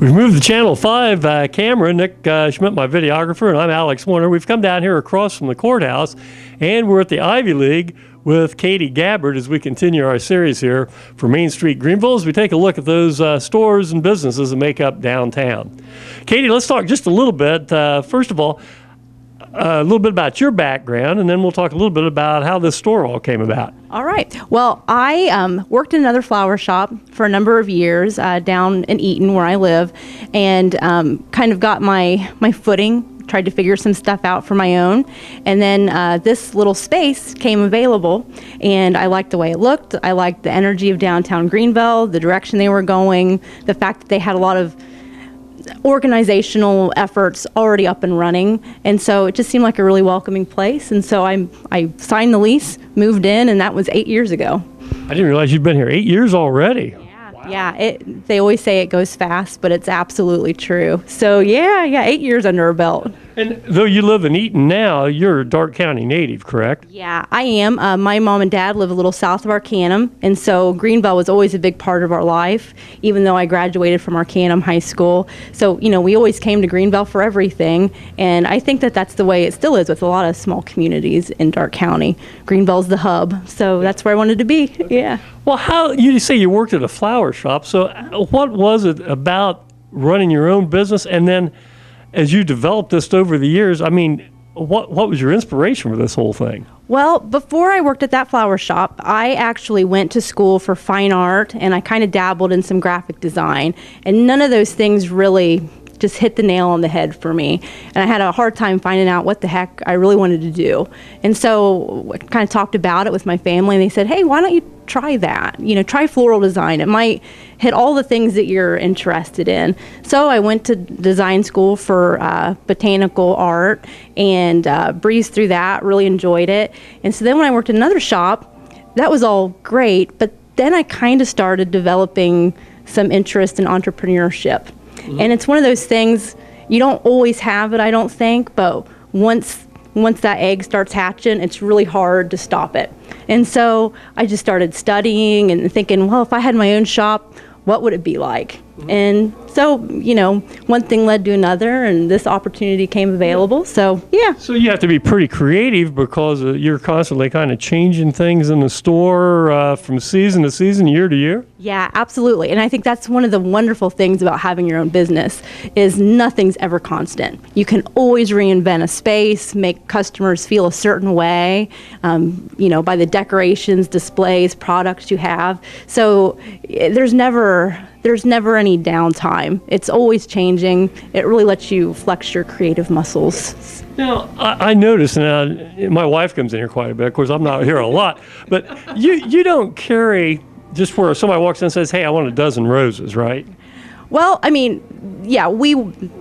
We've moved to Channel 5 camera. Nick Schmidt, my videographer, and I'm Alex Warner. We've come down here across from the courthouse, and we're at the Ivy League with Katie Gabbard as we continue our series here for Main Street Greenville as we take a look at those stores and businesses that make up downtown. Katie, let's talk just a little bit. First of all, a little bit about your background, and then we'll talk a little bit about how this store all came about. All right. Well, I worked in another flower shop for a number of years down in Eaton, where I live, and kind of got my footing, tried to figure some stuff out for my own. And then this little space came available, and I liked the way it looked. I liked the energy of downtown Greenville, the direction they were going, the fact that they had a lot of organizational efforts already up and running, and so it just seemed like a really welcoming place. And so I signed the lease, moved in, and that was 8 years ago. I didn't realize you'd been here 8 years already. Yeah, they always say it goes fast, but it's absolutely true. So yeah, 8 years under a belt. And though you live in Eaton now, you're a Darke County native, correct? Yeah, I am. My mom and dad live a little south of Arcanum, and so Greenville was always a big part of our life, even though I graduated from Arcanum High School. So, we always came to Greenville for everything, and I think that that's the way it still is with a lot of small communities in Darke County. Greenville's the hub, so that's where I wanted to be, yeah. Well, how you say you worked at a flower shop, so what was it about running your own business, and then as you developed this over the years, what was your inspiration for this whole thing? Well, before I worked at that flower shop, I actually went to school for fine art, and I kind of dabbled in some graphic design, and none of those things really just hit the nail on the head for me. And I had a hard time finding out what the heck I really wanted to do. And so I kind of talked about it with my family, and they said, hey, why don't you try that? Try floral design. It might hit all the things that you're interested in. So I went to design school for botanical art and breezed through that, really enjoyed it. And so then when I worked in another shop, that was all great, but then I kind of started developing some interest in entrepreneurship. And it's one of those things, you don't always have it, I don't think, but once that egg starts hatching, it's really hard to stop it. And so I just started studying and thinking, well, if I had my own shop, what would it be like? And so, one thing led to another, and this opportunity came available. So, yeah. So you have to be pretty creative because you're constantly kind of changing things in the store from season to season, year to year. Yeah, absolutely. And I think that's one of the wonderful things about having your own business is nothing's ever constant. You can always reinvent a space, make customers feel a certain way, by the decorations, displays, products you have. So there's never any downtime. It's always changing. It really lets you flex your creative muscles. Now, I noticed, and my wife comes in here quite a bit. Of course, I'm not here a lot, but you don't carry just where somebody walks in and says, hey, I want a dozen roses, right? Well, yeah,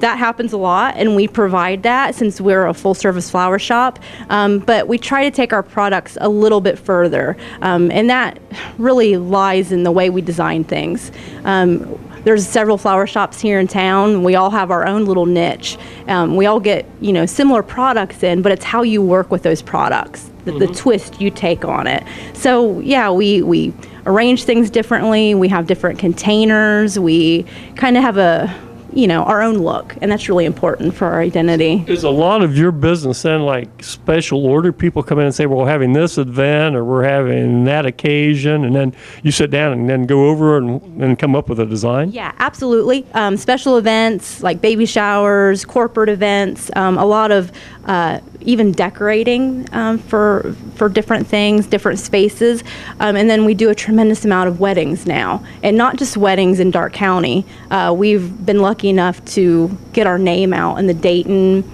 that happens a lot, and we provide that since we're a full-service flower shop. But we try to take our products a little bit further, and that really lies in the way we design things. There's several flower shops here in town. We all have our own little niche. We all get similar products in, but it's how you work with those products, the twist you take on it. So yeah, we arrange things differently. We have different containers. We kind of have our own look, and that's really important for our identity. Is a lot of your business then like special order? People come in and say, well, we're having this event or we're having that occasion, and then you sit down and then go over and come up with a design? Yeah, absolutely. Special events like baby showers, corporate events, a lot of even decorating for different things, different spaces. And then we do a tremendous amount of weddings now, and not just weddings in Darke County. We've been lucky enough to get our name out in the Dayton,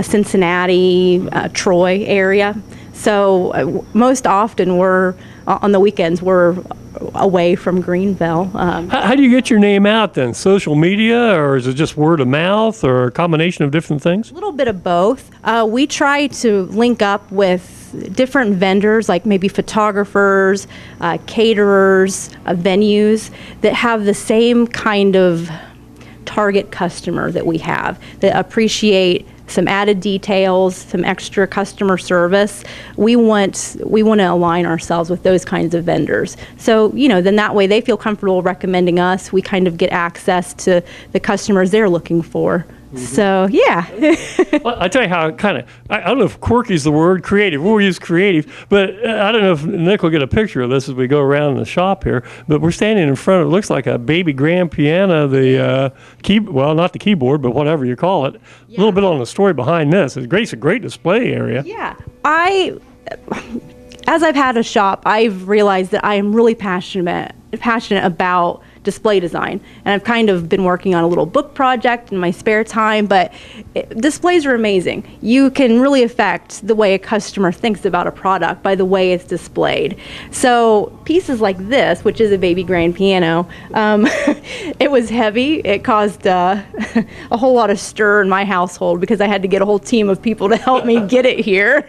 Cincinnati, Troy area. So most often on the weekends, we're away from Greenville. How do you get your name out then? Social media, or is it just word of mouth, or a combination of different things? A little bit of both. We try to link up with different vendors, like maybe photographers, caterers, venues that have the same kind of target customer that we have, that appreciate some added details, some extra customer service, we want to align ourselves with those kinds of vendors. So, then that way they feel comfortable recommending us. We kind of get access to the customers they're looking for. So, yeah. Well, I tell you how I don't know if quirky is the word, creative. We'll use creative, but I don't know if Nick will get a picture of this as we go around the shop here. But we're standing in front of, it looks like a baby grand piano, not the keyboard, but whatever you call it. Yeah. A little bit on the story behind this. It's a great display area. Yeah. As I've had a shop, I've realized that I am really passionate about display design, and I've kind of been working on a little book project in my spare time, but displays are amazing. You can really affect the way a customer thinks about a product by the way it's displayed. So pieces like this, which is a baby grand piano, it was heavy. It caused a whole lot of stir in my household because I had to get a whole team of people to help me get it here.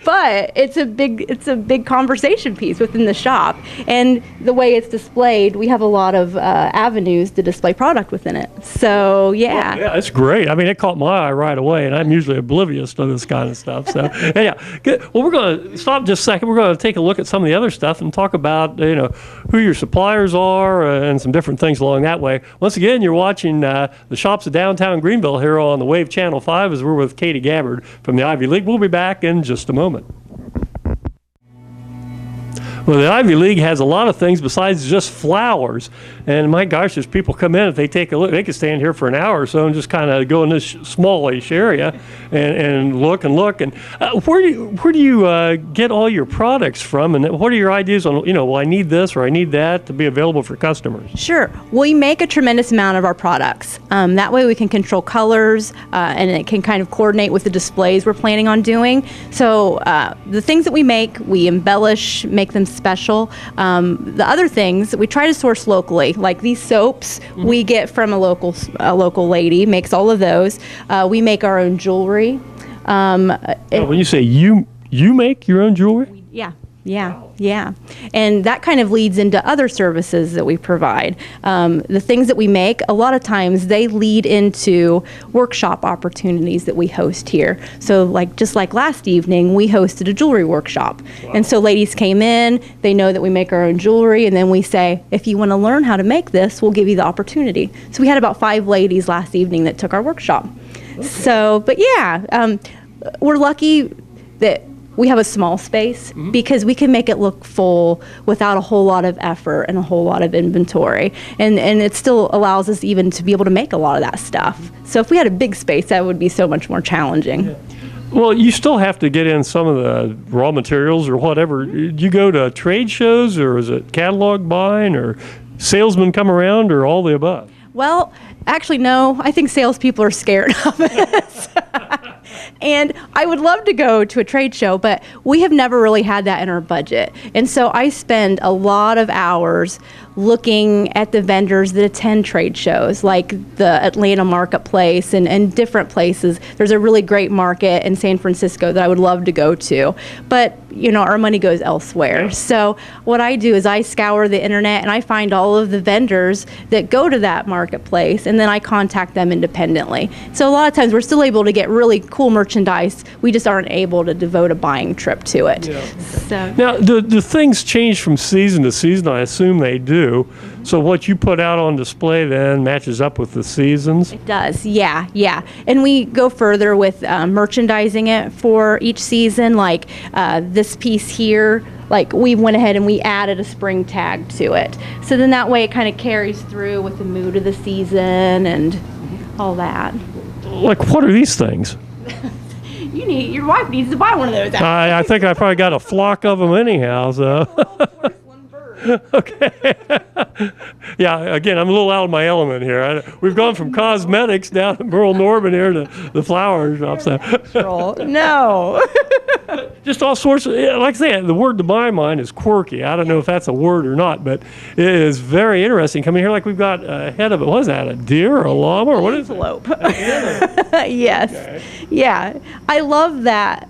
But it's a big conversation piece within the shop, and the way it's displayed, we have a lot of avenues to display product within it. So, yeah. Well, yeah, it's great. I mean, it caught my eye right away, and I'm usually oblivious to this kind of stuff. So, yeah. Good. Well, we're going to stop just a second. We're going to take a look at some of the other stuff and talk about, who your suppliers are and some different things along that way. Once again, you're watching the Shops of Downtown Greenville here on the Wave Channel 5 as we're with Katie Gabbard from the Ivy League. We'll be back in just a moment. Well, the Ivy League has a lot of things besides just flowers. And my gosh, as people come in, if they take a look, they could stand here for an hour or so and just kind of go in this smallish area and look. And where do you get all your products from? And what are your ideas on, well, I need this or I need that to be available for customers? Sure. We make a tremendous amount of our products. That way we can control colors and it can kind of coordinate with the displays we're planning on doing. So the things that we make, we embellish, make them special. The other things we try to source locally, like these soaps, we get from a local lady, makes all of those. We make our own jewelry. When you say you make your own jewelry? Yeah. Yeah. And that kind of leads into other services that we provide. The things that we make, a lot of times they lead into workshop opportunities that we host here. So just like last evening, we hosted a jewelry workshop. Wow. And so ladies came in, they know that we make our own jewelry, and then we say, if you want to learn how to make this, we'll give you the opportunity. So we had about 5 ladies last evening that took our workshop. Okay. So, but yeah, we're lucky that we have a small space because we can make it look full without a whole lot of effort and a whole lot of inventory. And it still allows us even to be able to make a lot of that stuff. So if we had a big space, that would be so much more challenging. Yeah. Well, you still have to get in some of the raw materials or whatever. Do you go to trade shows, or is it catalog buying, or salesmen come around, or all the above? Well, actually, no. I think salespeople are scared of it. And I would love to go to a trade show, but we have never really had that in our budget. And so I spend a lot of hours looking at the vendors that attend trade shows, like the Atlanta Marketplace and different places. There's a really great market in San Francisco that I would love to go to. But, our money goes elsewhere. So what I do is I scour the internet and I find all of the vendors that go to that marketplace, and then I contact them independently. So a lot of times we're still able to get really cool merchandise. We just aren't able to devote a buying trip to it. Yeah. So now, do things change from season to season? I assume they do. So what you put out on display then matches up with the seasons? It does, yeah. And we go further with merchandising it for each season. Like this piece here, we went ahead and we added a spring tag to it. So then that way it kind of carries through with the mood of the season and all that. What are these things? Your wife needs to buy one of those. I think I probably got a flock of them anyhow, so. Okay. Yeah, again, I'm a little out of my element here. We've gone from cosmetics down to Merle Norman here to the flower shop. So. No. Just all sorts of, like I say, the word to my mind is quirky. I don't know if that's a word or not, but it is very interesting. Coming here, we've got a head of it. What is that, a deer or a llama or what is it? Antelope. Yes. Okay. Yeah. I love that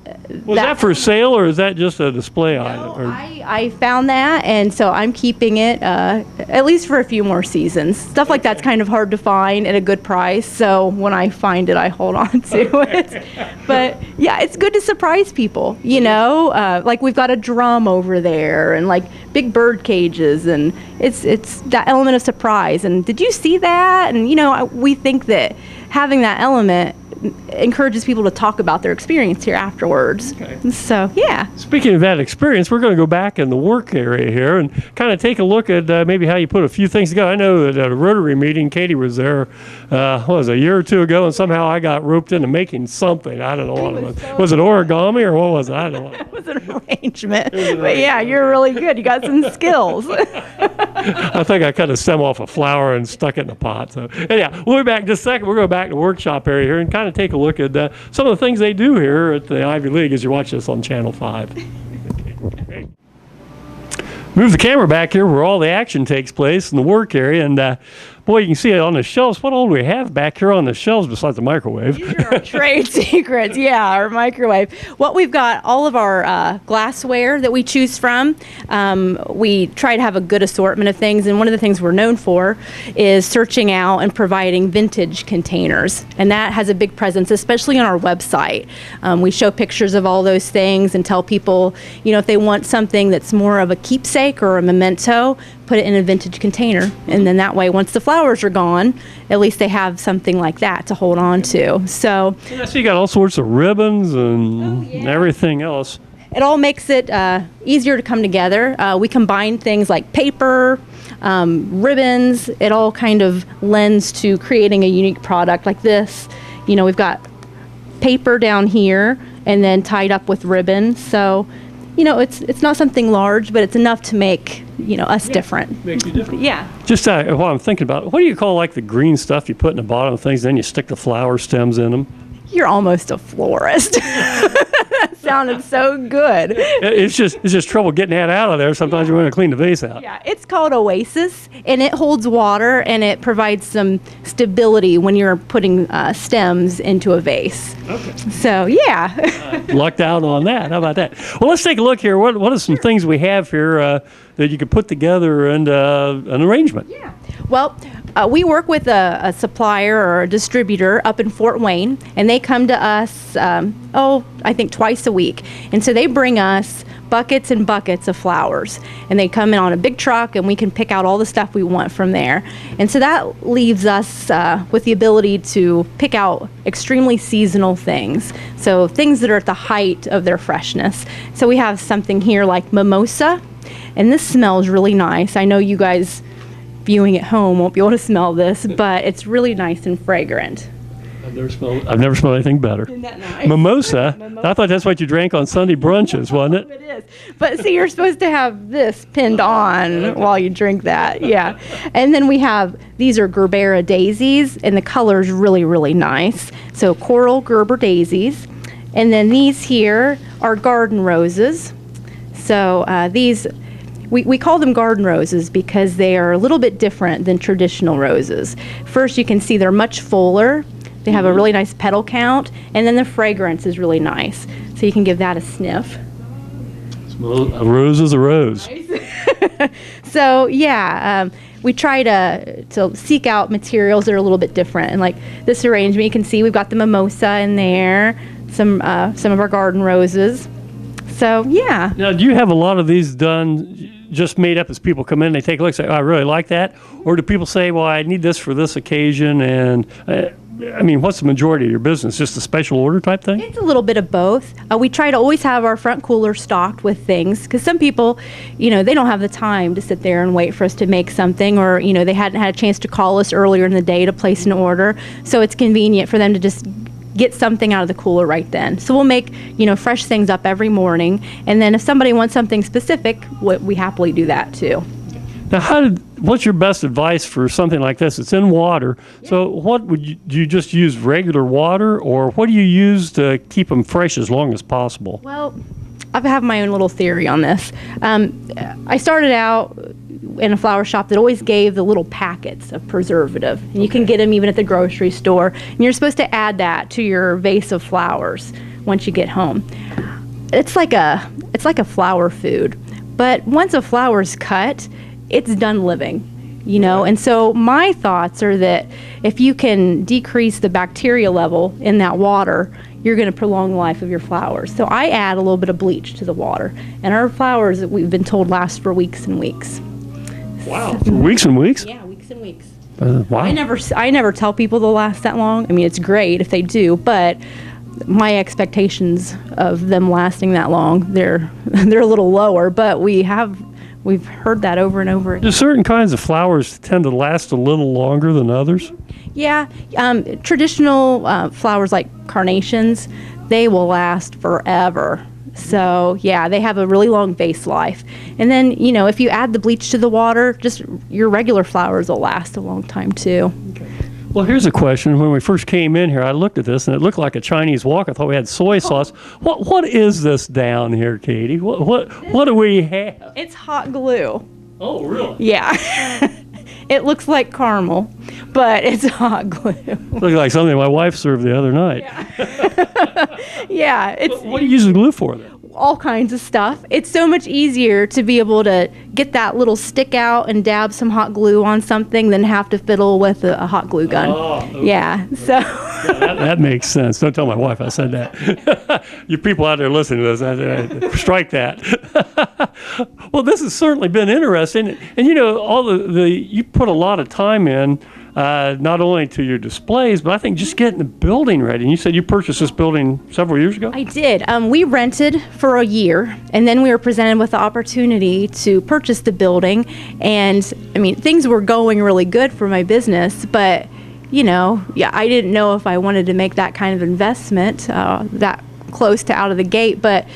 Was that for sale, or is that just a display item? No, I found that, and so I'm keeping it at least for a few more seasons. Stuff like that's kind of hard to find at a good price, so when I find it, I hold on to it. But yeah, it's good to surprise people, you know? Like we've got a drum over there, and like big bird cages, and it's that element of surprise. And did you see that? And you know, we think that having that element encourages people to talk about their experience here afterwards. Okay. So, yeah. Speaking of that experience, we're going to go back in the work area here and kind of take a look at maybe how you put a few things together. I know that at a Rotary meeting, Katie was there, what was it, a year or two ago, and somehow I got roped into making something. I don't know what it was. Was it origami or what was it? I don't know. It was an arrangement. But yeah, you're really good. You got some skills. I think I cut a stem off a flower and stuck it in a pot. So, anyhow, we'll be back in just a second. We're going back to the workshop area here and kind of take a look at some of the things they do here at the Ivy League as you watch this on Channel 5. Move the camera back here where all the action takes place in the work area, and boy, you can see it on the shelves. What all do we have back here on the shelves besides the microwave? These are our trade secrets, yeah, our microwave. Well, we've got all of our glassware that we choose from. We try to have a good assortment of things, and one of the things we're known for is searching out and providing vintage containers, and that has a big presence, especially on our website. We show pictures of all those things and tell people, you know, if they want something that's more of a keepsake or a memento, put it in a vintage container, and then that way, once the flowers are gone, at least they have something like that to hold on to. So, yeah, so you got all sorts of ribbons and everything else. It all makes it easier to come together. We combine things like paper, ribbons. It all kind of lends to creating a unique product like this. You know, we've got paper down here and then tied up with ribbon. So, you know, it's not something large, but it's enough to make, you know, us different. Makes you different. Yeah. Just while I'm thinking about it, what do you call like the green stuff you put in the bottom of things, then you stick the flower stems in them? You're almost a florist. That sounded so good. It's just trouble getting that out of there. Sometimes you want to clean the vase out. Yeah, it's called Oasis, and it holds water, and it provides some stability when you're putting stems into a vase. Okay. So, yeah. Lucked out on that. How about that? Well, let's take a look here. What are some things we have here that you could put together and an arrangement? Yeah. Well, we work with a supplier or a distributor up in Fort Wayne, and they come to us, I think twice a week. And so they bring us buckets and buckets of flowers, and they come in on a big truck, and we can pick out all the stuff we want from there. And so that leaves us with the ability to pick out extremely seasonal things, so things that are at the height of their freshness. So we have something here like mimosa, and this smells really nice. I know you guys viewing at home won't be able to smell this, but it's really nice and fragrant. I've never smelled anything better. Isn't that nice? Mimosa? I thought that's what you drank on Sunday brunches, wasn't it? It is. But see, you're supposed to have this pinned on while you drink that. Yeah. And then we have, these are Gerbera daisies, and the color's really, really nice. So coral Gerber daisies. And then these here are garden roses. So these, we call them garden roses because they are a little bit different than traditional roses. First, you can see they're much fuller. They have a really nice petal count, and then the fragrance is really nice. So you can give that a sniff. A rose is a rose. So yeah, we try to seek out materials that are a little bit different. And like this arrangement, you can see we've got the mimosa in there, some of our garden roses. So yeah. Now, do you have a lot of these done just made up as people come in, they take a look and say, oh, I really like that? Or do people say, well, I need this for this occasion, and I mean, what's the majority of your business? Just a special order type thing? It's a little bit of both. We try to always have our front cooler stocked with things, because some people, you know, they don't have the time to sit there and wait for us to make something, or, you know, they hadn't had a chance to call us earlier in the day to place an order. So it's convenient for them to just get something out of the cooler right then. So we'll make, you know, fresh things up every morning. And then if somebody wants something specific, we happily do that too. Now, what's your best advice for something like this? It's in water. Yeah. So what do you just use regular water, or what do you use to keep them fresh as long as possible? Well, I have my own little theory on this. I started out in a flower shop that always gave the little packets of preservative. And you can get them even at the grocery store. And you're supposed to add that to your vase of flowers once you get home. it's like a flower food. But once a flower's cut, it's done living, you know. And so my thoughts are that if you can decrease the bacteria level in that water, you're going to prolong the life of your flowers. So I add a little bit of bleach to the water, and our flowers, we've been told, last for weeks and weeks. Wow, for weeks and weeks? Yeah, weeks and weeks. Wow. I never tell people they'll last that long. I mean, it's great if they do, but my expectations of them lasting that long, they're a little lower, but we've heard that over and over again. Do certain kinds of flowers tend to last a little longer than others? Yeah, traditional flowers like carnations, they will last forever. So yeah, they have a really long base life. And then, you know, if you add the bleach to the water, just your regular flowers will last a long time too. Okay. Well, here's a question. When we first came in here, I looked at this, and it looked like a Chinese wok. I thought we had soy sauce. What is this down here, Katie? What do we have? It's hot glue. Oh, really? Yeah. It looks like caramel, but it's hot glue. Looks like something my wife served the other night. Yeah. It's What do you use the glue for, then? all kinds of stuff. It's so much easier to be able to get that little stick out and dab some hot glue on something than have to fiddle with a hot glue gun. Oh, okay. Yeah, so. Yeah, that makes sense. Don't tell my wife I said that. You people out there listening to this, strike that. Well, this has certainly been interesting. And you know, you put a lot of time in, not only to your displays, but I think just getting the building ready. And you said you purchased this building several years ago? I did. We rented for a year, and then we were presented with the opportunity to purchase the building. And I mean, things were going really good for my business, but you know, yeah, I didn't know if I wanted to make that kind of investment that close to out of the gate, but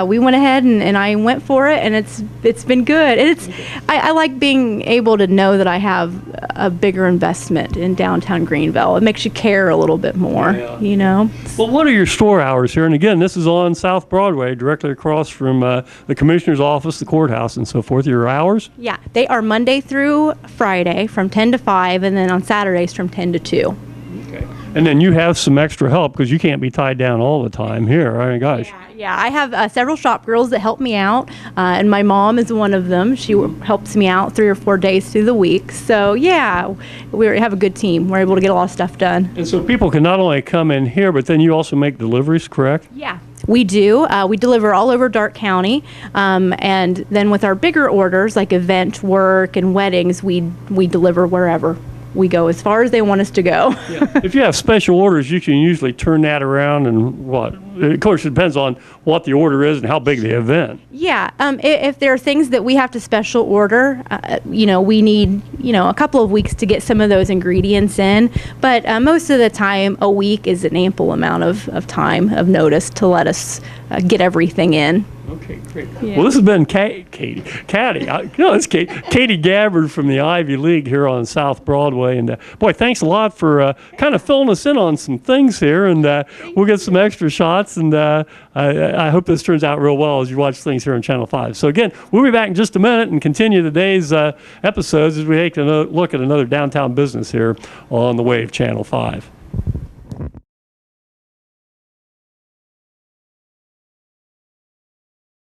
we went ahead and I went for it, and it's been good. I like being able to know that I have a bigger investment in downtown Greenville. It makes you care a little bit more, you know. Well, what are your store hours here? And again, this is on South Broadway, directly across from the commissioner's office, the courthouse, and so forth. Your hours? Yeah, they are Monday through Friday from 10 to 5, and then on Saturdays from 10 to 2. Okay. And then you have some extra help because you can't be tied down all the time here. I mean, gosh. Yeah, I have several shop girls that help me out, and my mom is one of them. She helps me out 3 or 4 days through the week. So, yeah, we have a good team. We're able to get a lot of stuff done. And so people can not only come in here, but then you also make deliveries, correct? Yeah. We do. We deliver all over Darke County, and then with our bigger orders like event work and weddings, we deliver wherever we go, as far as they want us to go. Yeah. If you have special orders, you can usually turn that around and what? Of course, it depends on what the order is and how big the event. Yeah. If there are things that we have to special order, you know, we need, you know, a couple of weeks to get some of those ingredients in. But most of the time, a week is an ample amount of time of notice to let us get everything in. Okay, great. Yeah. Well, this has been Katie. It's Katie Gabbard from the Ivy League here on South Broadway. And boy, thanks a lot for kind of filling us in on some things here. And we'll get some extra shots. And I hope this turns out real well as you watch things here on Channel 5. So again, we'll be back in just a minute and continue today's episodes as we take a look at another downtown business here on the Wave Channel 5.